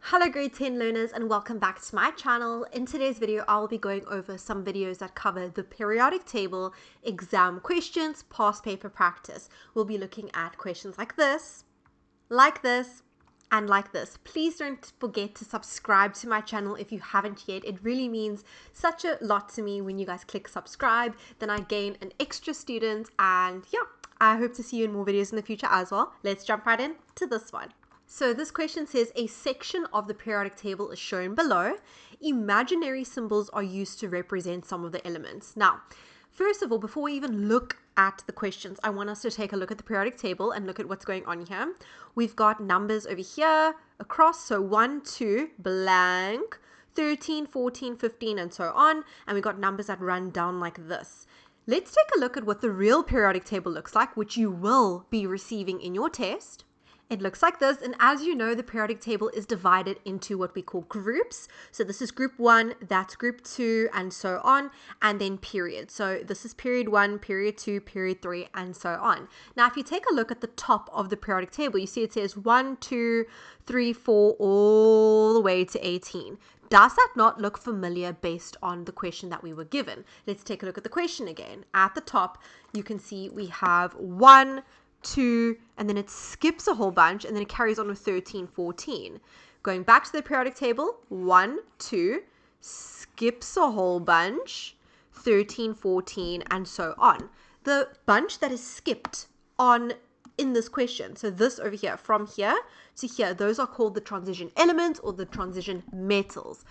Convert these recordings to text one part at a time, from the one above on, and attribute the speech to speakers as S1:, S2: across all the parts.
S1: Hello grade 10 learners and welcome back to my channel. In today's video, I'll be going over some videos that cover the periodic table, exam questions, past paper practice. We'll be looking at questions like this, and like this. Please don't forget to subscribe to my channel if you haven't yet. It really means such a lot to me when you guys click subscribe. Then I gain an extra student and yeah, I hope to see you in more videos in the future as well. Let's jump right into this one. So this question says a section of the periodic table is shown below. Imaginary symbols are used to represent some of the elements. Now, first of all, before we even look at the questions, I want us to take a look at the periodic table and look at what's going on here. We've got numbers over here across, so 1, 2, blank, 13, 14, 15, and so on. And we've got numbers that run down like this. Let's take a look at what the real periodic table looks like, which you will be receiving in your test. It looks like this, and as you know, the periodic table is divided into what we call groups. So this is group 1, that's group 2, and so on, and then period. So this is period 1, period 2, period 3, and so on. Now, if you take a look at the top of the periodic table, you see it says 1, 2, 3, 4, all the way to 18. Does that not look familiar based on the question that we were given? Let's take a look at the question again. At the top, you can see we have 1, 2, and then it skips a whole bunch, and then it carries on with 13, 14. Going back to the periodic table, 1, 2, skips a whole bunch, 13, 14, and so on. The bunch that is skipped on in this question, so this over here, from here to here, those are called the transition elements or the transition metals.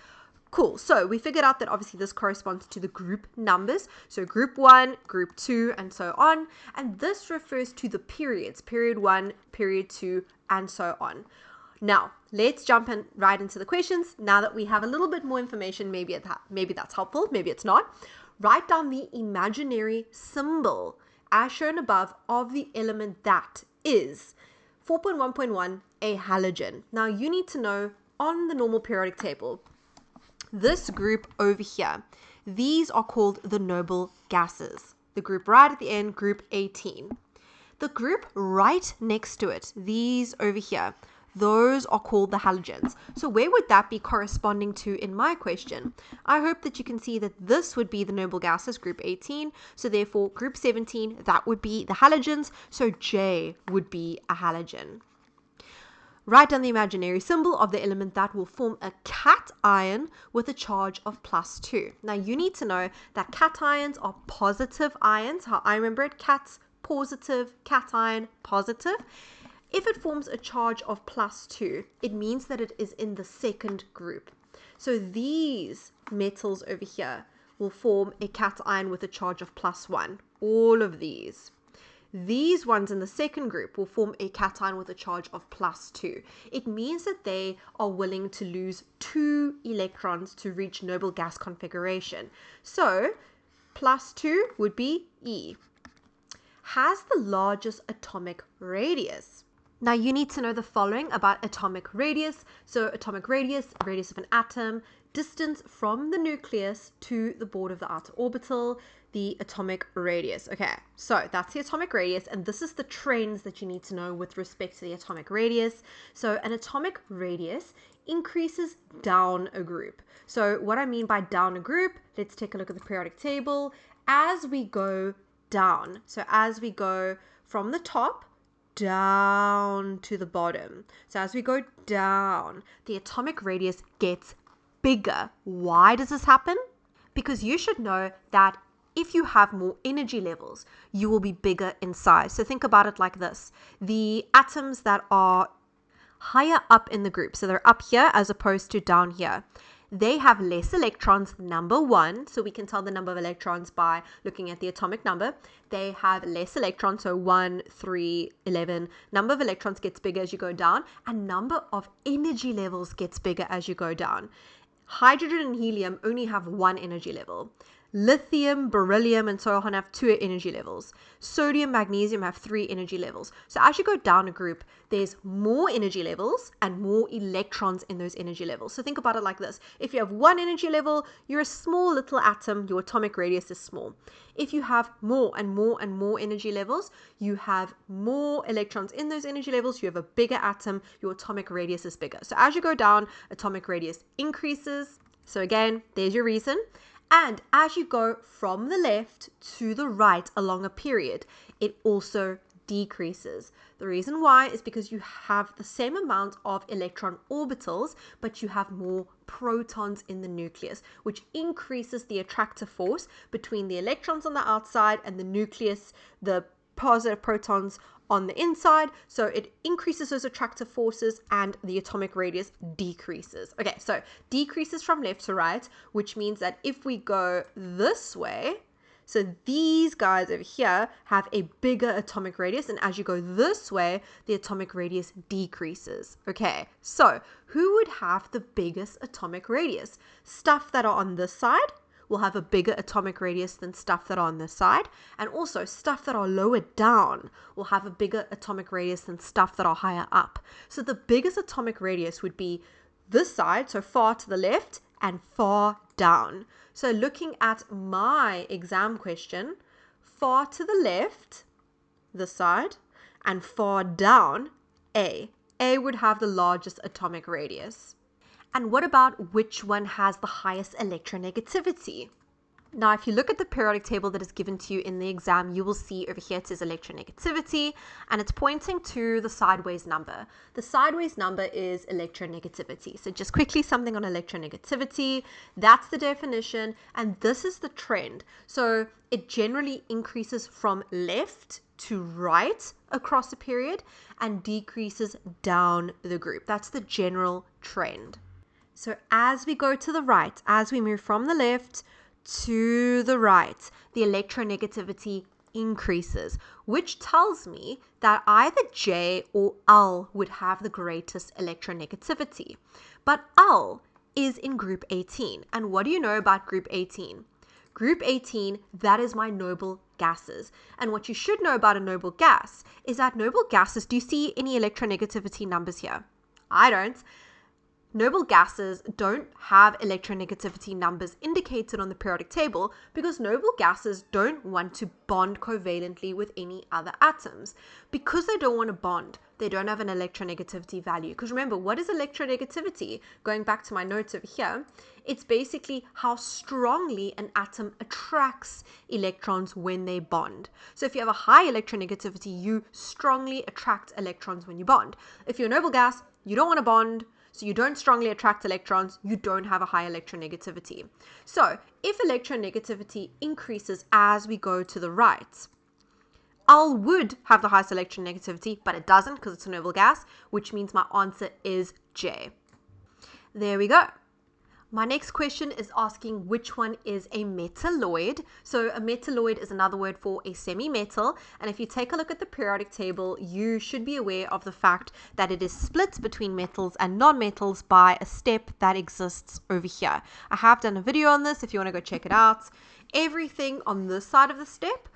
S1: Cool, so we figured out that obviously this corresponds to the group numbers. So group 1, group 2, and so on. And this refers to the periods, period 1, period 2, and so on. Now, let's jump right into the questions. Now that we have a little bit more information, maybe that's helpful, maybe it's not. Write down the imaginary symbol as shown above of the element that is 4.1.1, a halogen. Now, you need to know on the normal periodic table, this group over here, these are called the noble gases. The group right at the end, group 18. The group right next to it, these over here, those are called the halogens. So where would that be corresponding to in my question? I hope that you can see that this would be the noble gases, group 18. So therefore, group 17, that would be the halogens. So J would be a halogen. Write down the imaginary symbol of the element that will form a cation with a charge of +2. Now you need to know that cations are positive ions. How I remember it, cats, positive, cation, positive. If it forms a charge of +2, it means that it is in the second group. So these metals over here will form a cation with a charge of +1. All of these. These ones in the second group will form a cation with a charge of +2. It means that they are willing to lose 2 electrons to reach noble gas configuration. So +2 would be E. Has the largest atomic radius. Now you need to know the following about atomic radius. So atomic radius, radius of an atom, distance from the nucleus to the border of the outer orbital, the atomic radius. Okay, so that's the atomic radius, and this is the trends that you need to know with respect to the atomic radius. So an atomic radius increases down a group. So what I mean by down a group, let's take a look at the periodic table. As we go down, so as we go from the top down to the bottom, so as we go down, the atomic radius gets bigger. Why does this happen? Because you should know that if you have more energy levels, you will be bigger in size. So think about it like this. The atoms that are higher up in the group, so they're up here as opposed to down here, they have less electrons, number 1. So we can tell the number of electrons by looking at the atomic number. They have less electrons, so 1, 3, 11. Number of electrons gets bigger as you go down, and number of energy levels gets bigger as you go down. Hydrogen and helium only have 1 energy level. Lithium, beryllium, and so on have 2 energy levels. Sodium, magnesium have 3 energy levels. So as you go down a group, there's more energy levels and more electrons in those energy levels. So think about it like this. If you have 1 energy level, you're a small little atom, your atomic radius is small. If you have more and more and more energy levels, you have more electrons in those energy levels, you have a bigger atom, your atomic radius is bigger. So as you go down, atomic radius increases. So again, there's your reason. And as you go from the left to the right along a period, it also decreases. The reason why is because you have the same amount of electron orbitals, but you have more protons in the nucleus, which increases the attractive force between the electrons on the outside and the nucleus, the positive protons on the inside. So it increases those attractive forces and the atomic radius decreases. Okay, so decreases from left to right, which means that if we go this way, so these guys over here have a bigger atomic radius, and as you go this way, the atomic radius decreases. Okay, so who would have the biggest atomic radius? Stuff that are on this side will have a bigger atomic radius than stuff that are on this side, and also stuff that are lower down will have a bigger atomic radius than stuff that are higher up. So the biggest atomic radius would be this side, so far to the left and far down. So looking at my exam question, far to the left, this side, and far down, A would have the largest atomic radius. And what about which one has the highest electronegativity? Now, if you look at the periodic table that is given to you in the exam, you will see over here it says electronegativity, and it's pointing to the sideways number. The sideways number is electronegativity. So just quickly something on electronegativity. That's the definition, and this is the trend. So it generally increases from left to right across a period and decreases down the group. That's the general trend. So as we go to the right, as we move from the left to the right, the electronegativity increases, which tells me that either J or L would have the greatest electronegativity. But L is in group 18. And what do you know about group 18? Group 18, that is my noble gases. And what you should know about a noble gas is that noble gases, do you see any electronegativity numbers here? I don't. Noble gases don't have electronegativity numbers indicated on the periodic table because noble gases don't want to bond covalently with any other atoms. Because they don't want to bond, they don't have an electronegativity value. Because remember, what is electronegativity? Going back to my notes over here, it's basically how strongly an atom attracts electrons when they bond. So if you have a high electronegativity, you strongly attract electrons when you bond. If you're a noble gas, you don't want to bond, so you don't strongly attract electrons, you don't have a high electronegativity. So if electronegativity increases as we go to the right, L would have the highest electronegativity, but it doesn't because it's a noble gas, which means my answer is J. There we go. My next question is asking which one is a metalloid. So a metalloid is another word for a semi-metal. And if you take a look at the periodic table, you should be aware of the fact that it is split between metals and non-metals by a step that exists over here. I have done a video on this if you want to go check it out. Everything on this side of the step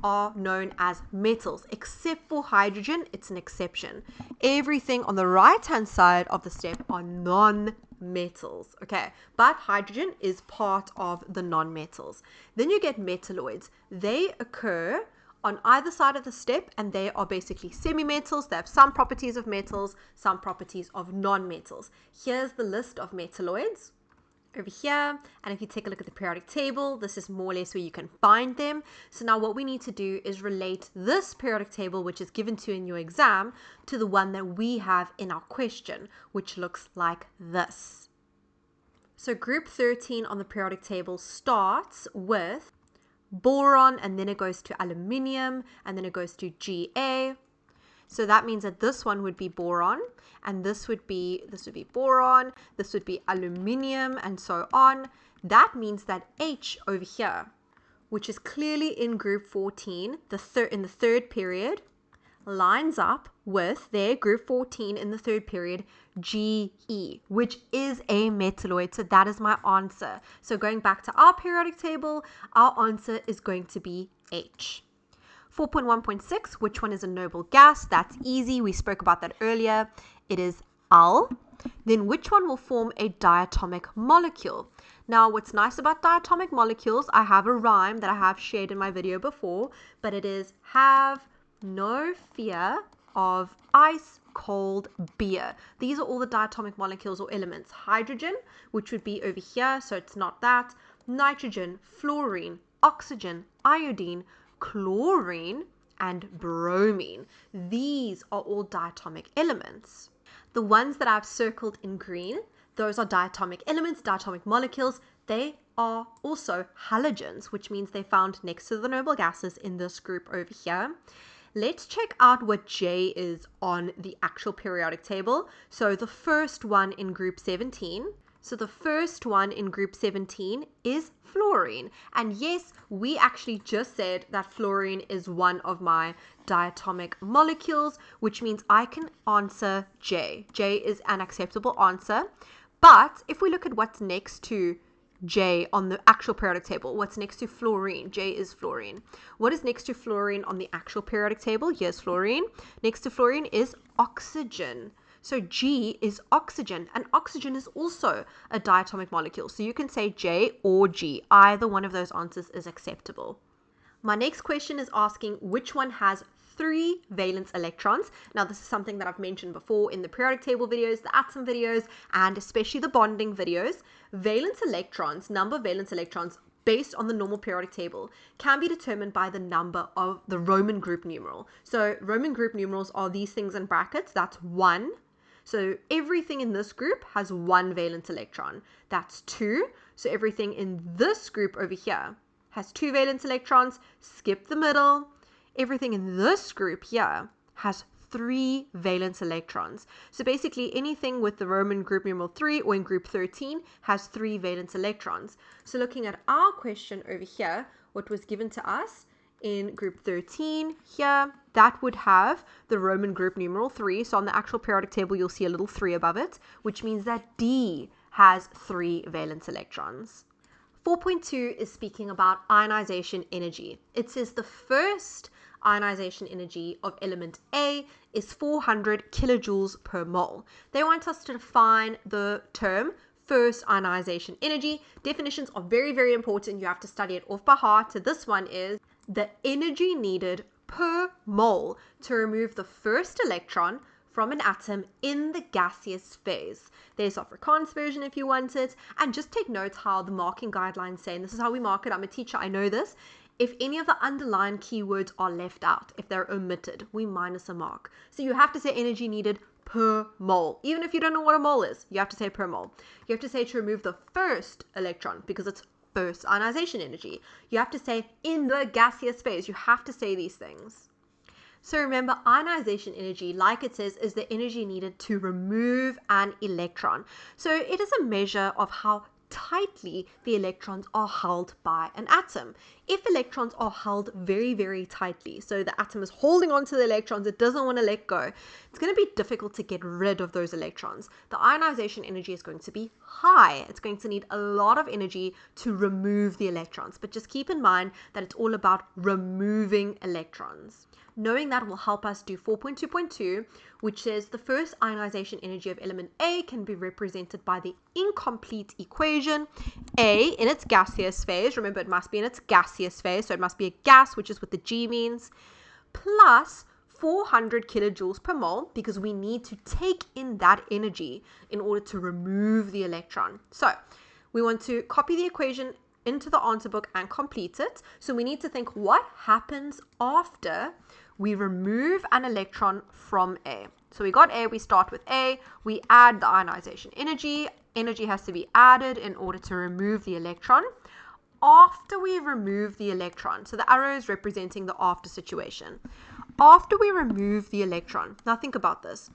S1: are known as metals, except for hydrogen. It's an exception. Everything on the right hand side of the step are non-metals, okay, but hydrogen is part of the non-metals. Then you get metalloids. They occur on either side of the step, and they are basically semi-metals. They have some properties of metals, some properties of non-metals. Here's the list of metalloids over here, and if you take a look at the periodic table, this is more or less where you can find them. So now what we need to do is relate this periodic table, which is given to you in your exam, to the one that we have in our question, which looks like this. So group 13 on the periodic table starts with boron, and then it goes to aluminium, and then it goes to Ga. So that means that this one would be boron, and this would be boron, this would be aluminium, and so on. That means that H over here, which is clearly in group 14, in the third period, lines up with their group 14 in the third period, GE, which is a metalloid. So that is my answer. So going back to our periodic table, our answer is going to be H. 4.1.6, which one is a noble gas? That's easy. We spoke about that earlier. It is Al. Then which one will form a diatomic molecule? Now, what's nice about diatomic molecules, I have a rhyme that I have shared in my video before, but it is have no fear of ice cold beer. These are all the diatomic molecules or elements. Hydrogen, which would be over here, so it's not that. Nitrogen, fluorine, oxygen, iodine, chlorine, and bromine. These are all diatomic elements. The ones that I've circled in green, those are diatomic elements, diatomic molecules. They are also halogens, which means they're found next to the noble gases in this group over here. Let's check out what J is on the actual periodic table. So the first one in group 17. So the first one in group 17 is fluorine. And yes, we actually just said that fluorine is one of my diatomic molecules, which means I can answer J. J is an acceptable answer. But if we look at what's next to J on the actual periodic table, what's next to fluorine? J is fluorine. What is next to fluorine on the actual periodic table? Here's fluorine. Next to fluorine is oxygen. So G is oxygen, and oxygen is also a diatomic molecule. So you can say J or G. Either one of those answers is acceptable. My next question is asking which one has 3 valence electrons. Now, this is something that I've mentioned before in the periodic table videos, the atom videos, and especially the bonding videos. Valence electrons, number of valence electrons based on the normal periodic table, can be determined by the number of the Roman group numeral. So Roman group numerals are these things in brackets. That's 1. So everything in this group has 1 valence electron. That's 2. So everything in this group over here has 2 valence electrons. Skip the middle. Everything in this group here has 3 valence electrons. So basically anything with the Roman group numeral 3 or in group 13 has 3 valence electrons. So looking at our question over here, what was given to us in group 13 here, that would have the Roman group numeral 3. So on the actual periodic table, you'll see a little 3 above it, which means that D has 3 valence electrons. 4.2 is speaking about ionization energy. It says the first ionization energy of element A is 400 kilojoules per mole. They want us to define the term first ionization energy. Definitions are very, very important. You have to study it off by heart. So this one is the energy needed per mole to remove the first electron from an atom in the gaseous phase. There's Afrikaans version if you want it. And just take note how the marking guidelines say, and this is how we mark it. I'm a teacher, I know this. If any of the underlined keywords are left out, if they're omitted, we minus a mark. So you have to say energy needed per mole. Even if you don't know what a mole is, you have to say per mole. You have to say to remove the first electron because it's first ionization energy. You have to say in the gaseous phase. You have to say these things. So remember, ionization energy, like it says, is the energy needed to remove an electron. So it is a measure of how tightly the electrons are held by an atom. If electrons are held very, very tightly, so the atom is holding on to the electrons, it doesn't want to let go, it's going to be difficult to get rid of those electrons. The ionization energy is going to be high. It's going to need a lot of energy to remove the electrons. But just keep in mind that it's all about removing electrons. Knowing that will help us do 4.2.2, which says the first ionization energy of element A can be represented by the incomplete equation. A in its gaseous phase, remember it must be in its gaseous phase, so it must be a gas, which is what the G means, plus 400 kilojoules per mole, because we need to take in that energy in order to remove the electron. So we want to copy the equation into the answer book and complete it. So we need to think what happens after we remove an electron from A. So we got A, we start with A, we add the ionization energy. Energy has to be added in order to remove the electron. After we remove the electron, so the arrow is representing the after situation. After we remove the electron, now think about this.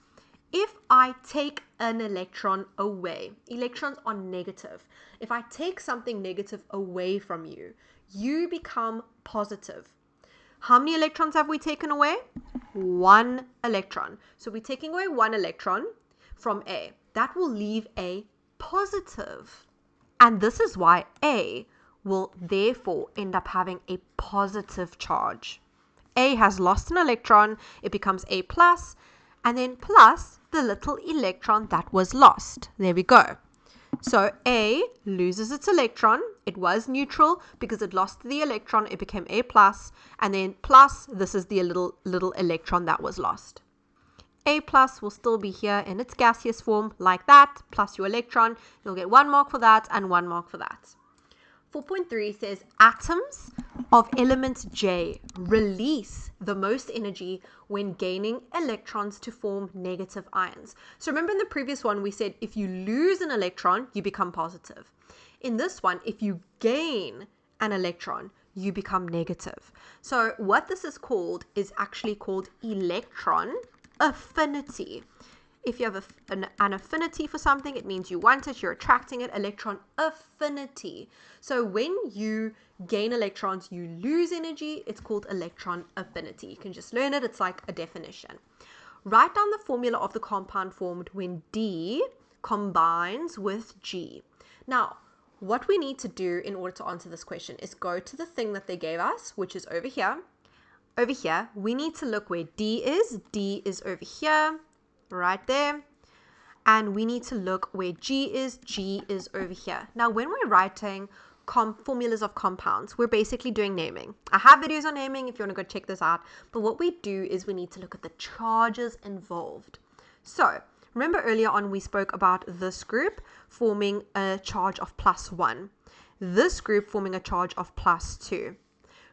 S1: If I take an electron away, electrons are negative. If I take something negative away from you, you become positive. How many electrons have we taken away? 1 electron. So we're taking away 1 electron from A. That will leave A positive. And this is why A will therefore end up having a positive charge. A has lost an electron, it becomes A plus, and then plus the little electron that was lost. There we go. So A loses its electron. It was neutral because it lost the electron. It became A plus, and then plus, this is the little electron that was lost. A plus will still be here in its gaseous form like that, plus your electron. You'll get 1 mark for that and 1 mark for that. 4.3 says atoms of element J release the most energy when gaining electrons to form negative ions. So remember in the previous one we said if you lose an electron, you become positive. In this one, if you gain an electron, you become negative. So what this is called is actually called electron affinity. If you have an affinity for something, it means you want it, you're attracting it. Electron affinity. So when you gain electrons, you lose energy. It's called electron affinity. You can just learn it. It's like a definition. Write down the formula of the compound formed when D combines with G. Now, what we need to do in order to answer this question is go to the thing that they gave us, which is over here. Over here, we need to look where D is. D is over here. Right there, and we need to look where G is over here. Now when we're writing formulas of compounds, we're basically doing naming. I have videos on naming if you want to go check this out, but what we do is we need to look at the charges involved. So remember earlier on we spoke about this group forming a charge of +1, this group forming a charge of +2.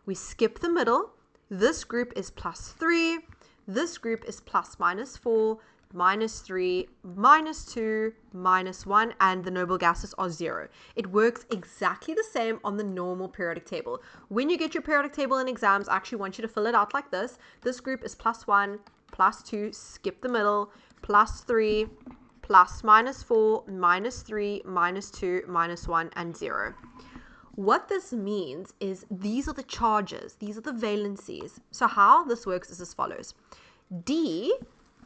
S1: We skip the middle. This group is +3, this group is ±4, -3, -2, -1, and the noble gases are 0. It works exactly the same on the normal periodic table. When you get your periodic table in exams, I actually want you to fill it out like this. This group is +1, +2, skip the middle, +3, +-4, -3, -2, -1, and 0. What this means is these are the charges, these are the valencies. So how this works is as follows.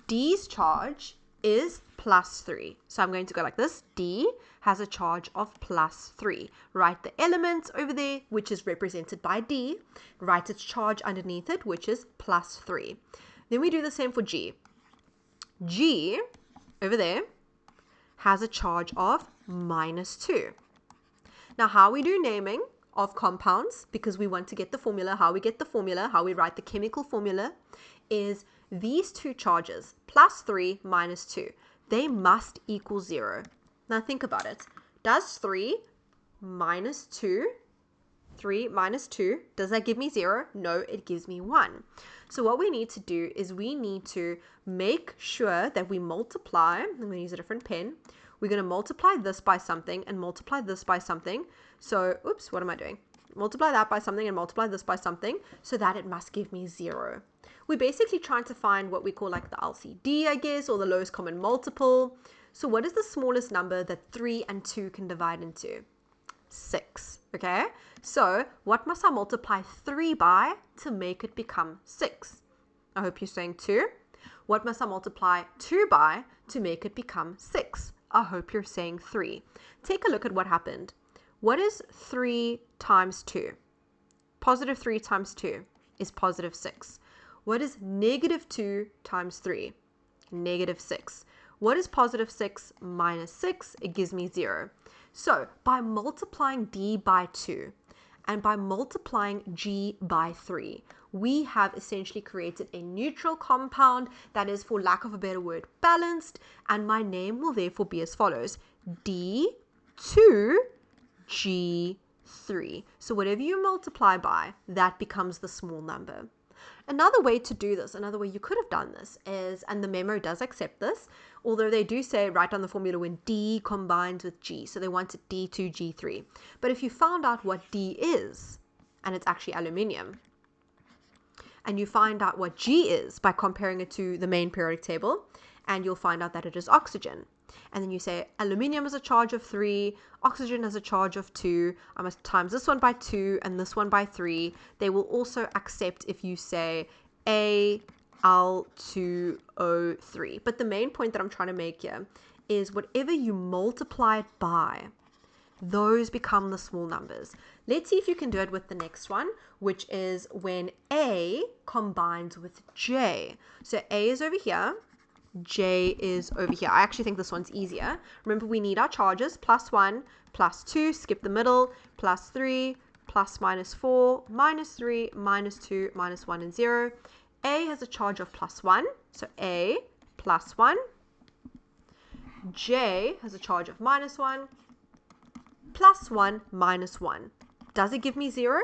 S1: D's charge is +3. So I'm going to go like this. D has a charge of +3. Write the element over there, which is represented by D. Write its charge underneath it, which is +3. Then we do the same for G. G, over there, has a charge of -2. Now, how we do naming of compounds, because we want to get the formula, how we get the formula, how we write the chemical formula, is these two charges, +3 -2, they must equal 0. Now think about it. Does 3 minus 2, does that give me 0? No, it gives me 1. So what we need to do is we need to make sure that we multiply. I'm going to use a different pen. We're going to multiply this by something and multiply this by something. So, oops, what am I doing? Multiply that by something and multiply this by something so that it must give me 0. We're basically trying to find what we call like the LCD, I guess, or the lowest common multiple. So what is the smallest number that 3 and 2 can divide into? 6, okay? So what must I multiply 3 by to make it become 6? I hope you're saying 2. What must I multiply 2 by to make it become 6? I hope you're saying 3. Take a look at what happened. What is 3 times 2? Positive 3 times 2 is positive 6. What is negative 2 times 3? Negative 6. What is positive 6 minus 6? It gives me 0. So by multiplying D by 2 and by multiplying G by 3, we have essentially created a neutral compound that is, for lack of a better word, balanced, and my name will therefore be as follows: D2G3. So whatever you multiply by, that becomes the small number. Another way to do this, another way you could have done this is, and the memo does accept this, although they do say write down the formula when D combines with G. So they want it D2G3. But if you found out what D is, and it's actually aluminium, and you find out what G is by comparing it to the main periodic table, and you'll find out that it is oxygen. and then you say aluminium has a charge of 3, oxygen has a charge of 2, I must times this one by 2 and this one by 3. They will also accept if you say Al2O3. But the main point that I'm trying to make here is whatever you multiply it by, those become the small numbers. Let's see if you can do it with the next one, which is when A combines with J. So A is over here, J is over here. I actually think this one's easier. Remember, we need our charges, +1, +2, skip the middle, +3, plus -4, -3, -2, -1, and 0. A has a charge of +1, so A +1. J has a charge of -1, +1, -1. Does it give me 0?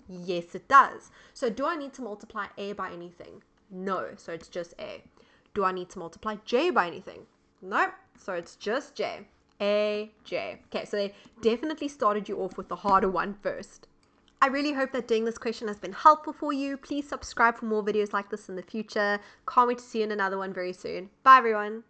S1: Yes, it does. So do I need to multiply A by anything? No, so it's just A. Do I need to multiply J by anything? No, so it's just J. A, J. Okay, so they definitely started you off with the harder one first. I really hope that doing this question has been helpful for you. Please subscribe for more videos like this in the future. Can't wait to see you in another one very soon. Bye, everyone.